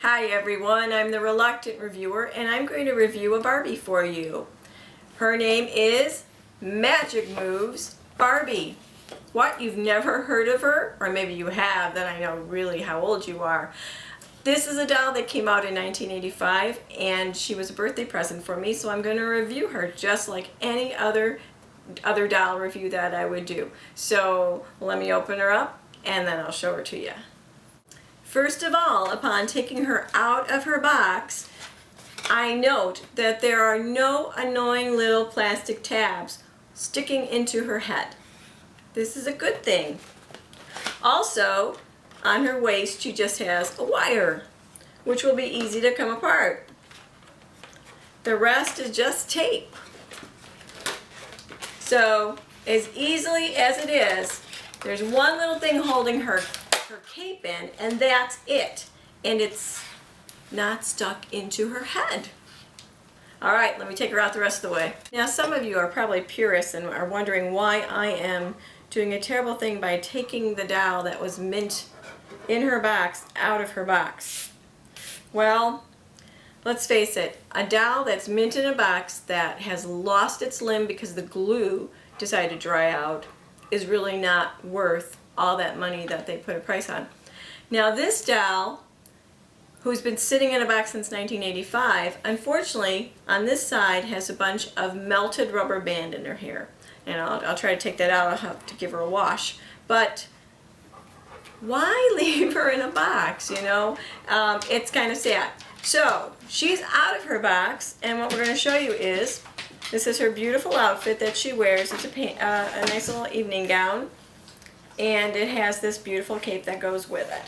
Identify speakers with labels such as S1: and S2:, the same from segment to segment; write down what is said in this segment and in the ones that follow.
S1: Hi everyone, I'm the Reluctant Reviewer and I'm going to review a Barbie for you. Her name is Magic Moves Barbie. What, you've never heard of her? Or maybe you have, then I know really how old you are. This is a doll that came out in 1985 and she was a birthday present for me, so I'm going to review her just like any other doll review that I would do. So let me open her up and then I'll show her to you. First of all, upon taking her out of her box, I note that there are no annoying little plastic tabs sticking into her head. This is a good thing. Also, on her waist she just has a wire, which will be easy to come apart. The rest is just tape. So, as easily as it is, there's one little thing holding her cape in, and that's it. And it's not stuck into her head. Alright, let me take her out the rest of the way. Now some of you are probably purists and are wondering why I am doing a terrible thing by taking the doll that was mint in her box out of her box. Well, let's face it, a doll that's mint in a box that has lost its limb because the glue decided to dry out is really not worth all that money that they put a price on. Now this doll, who's been sitting in a box since 1985, unfortunately on this side has a bunch of melted rubber band in her hair. And I'll try to take that out. I'll have to give her a wash. But why leave her in a box, you know? It's kind of sad. So she's out of her box, and what we're going to show you is, this is her beautiful outfit that she wears. It's a nice little evening gown. And it has this beautiful cape that goes with it,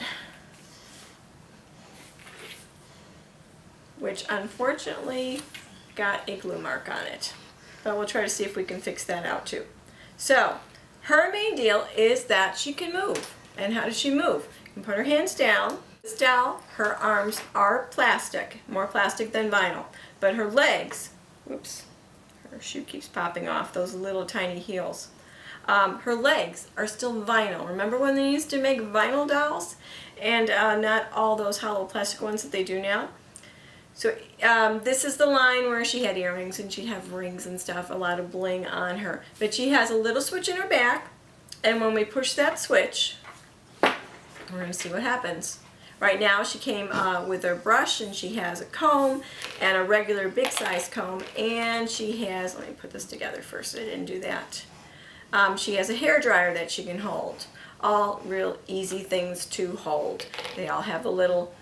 S1: which unfortunately got a glue mark on it, but we'll try to see if we can fix that out too. So her main deal is that she can move. And how does she move? You can put her hands down. This doll, her arms are plastic, more plastic than vinyl, but her legs, whoops, her shoe keeps popping off, those little tiny heels. Her legs are still vinyl. Remember when they used to make vinyl dolls? And not all those hollow plastic ones that they do now? So this is the line where she had earrings and she'd have rings and stuff, a lot of bling on her. But she has a little switch in her back, and when we push that switch, we're going to see what happens. Right now she came with her brush, and she has a comb and a regular big size comb, and she has, let me put this together first, I didn't do that. She has a hair dryer that she can hold. All real easy things to hold. They all have a little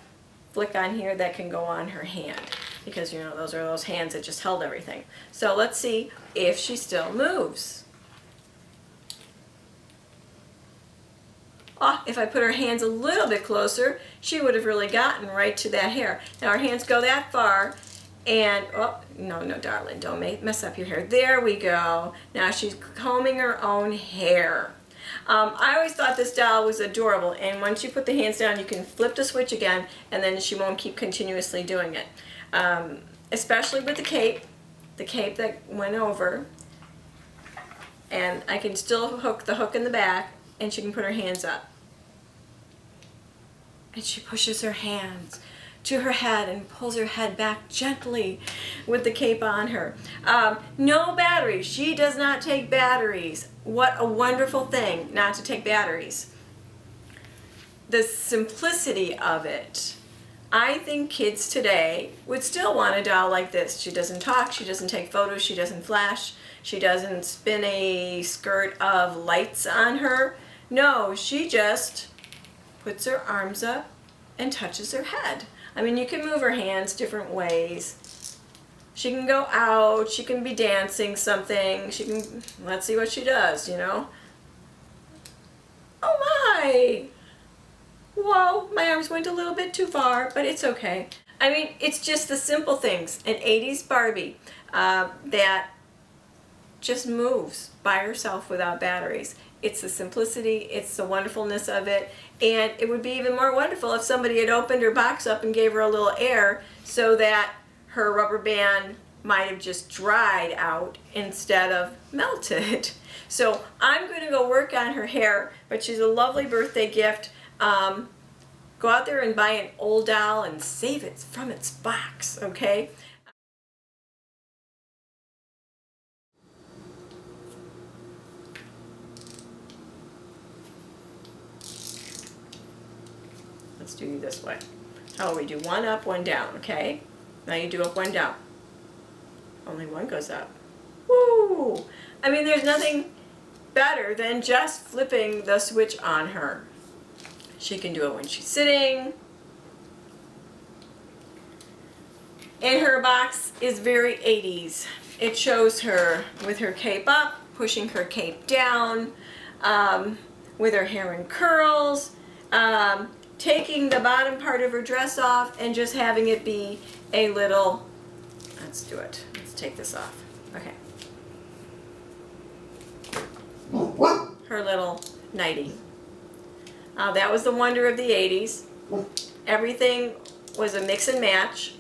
S1: flick on here that can go on her hand, because you know those are those hands that just held everything. So let's see if she still moves. Oh, if I put her hands a little bit closer, she would have really gotten right to that hair. Now her hands go that far, and, oh, no, darling, don't mess up your hair. There we go. Now she's combing her own hair. I always thought this doll was adorable, and once you put the hands down, you can flip the switch again, and then she won't keep continuously doing it. Especially with the cape that went over, and I can still hook the hook in the back, and she can put her hands up. And she pushes her hands to her head and pulls her head back gently with the cape on her. No batteries. She does not take batteries. What a wonderful thing not to take batteries. The simplicity of it. I think kids today would still want a doll like this. She doesn't talk, she doesn't take photos, she doesn't flash, she doesn't spin a skirt of lights on her. No, she just puts her arms up and touches her head. I mean, you can move her hands different ways. She can go out, she can be dancing something, she can, let's see what she does, you know. Oh my! Whoa, my arms went a little bit too far, but it's okay. I mean, it's just the simple things. An 80s Barbie that just moves by herself without batteries. It's the simplicity, it's the wonderfulness of it, and it would be even more wonderful if somebody had opened her box up and gave her a little air so that her rubber band might have just dried out instead of melted. So I'm going to go work on her hair, but she's a lovely birthday gift. go out there and buy an old doll and save it from its box, okay? Let's do this way. Oh, we do one up, one down, okay? Now you do up, one down. Only one goes up. Woo! I mean, there's nothing better than just flipping the switch on her. She can do it when she's sitting. And her box is very 80s. It shows her with her cape up, pushing her cape down, with her hair in curls, taking the bottom part of her dress off and just having it be a little, let's do it. Let's take this off. Okay. Her little nightie. That was the wonder of the 80s. Everything was a mix and match.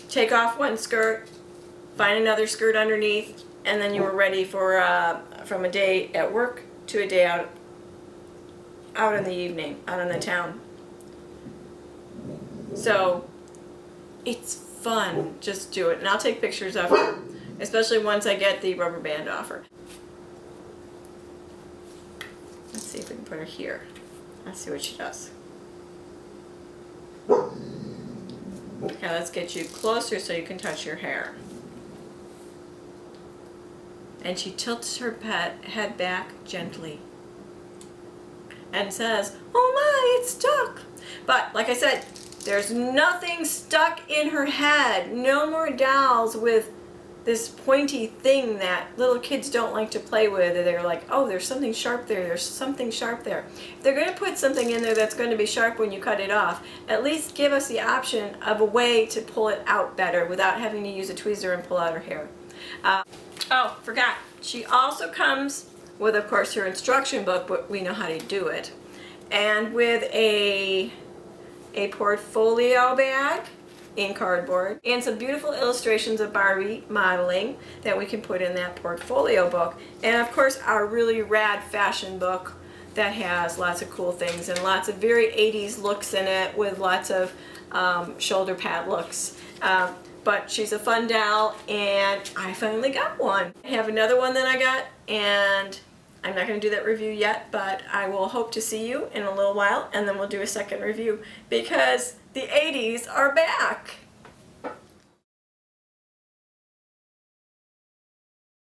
S1: Take off one skirt, find another skirt underneath, and then you were ready for from a day at work to a day out in the evening, out in the town. So it's fun. Just do it. And I'll take pictures of her, especially once I get the rubber band off her. Let's see if we can put her here. Let's see what she does. Okay, let's get you closer so you can touch your hair. And she tilts her head back gently and says, "Oh my, it's stuck." But like I said, there's nothing stuck in her head. No more dolls with this pointy thing that little kids don't like to play with. They're like, oh, there's something sharp there, there's something sharp there. If they're going to put something in there that's going to be sharp when you cut it off, at least give us the option of a way to pull it out better without having to use a tweezer and pull out her hair. Oh, forgot. She also comes with, of course, her instruction book, but we know how to do it. And with a portfolio bag in cardboard, and some beautiful illustrations of Barbie modeling that we can put in that portfolio book. And of course our really rad fashion book that has lots of cool things and lots of very 80s looks in it with lots of shoulder pad looks. But she's a fun doll, and I finally got one. I have another one that I got, and I'm not going to do that review yet, but I will hope to see you in a little while, and then we'll do a second review because the 80s are back.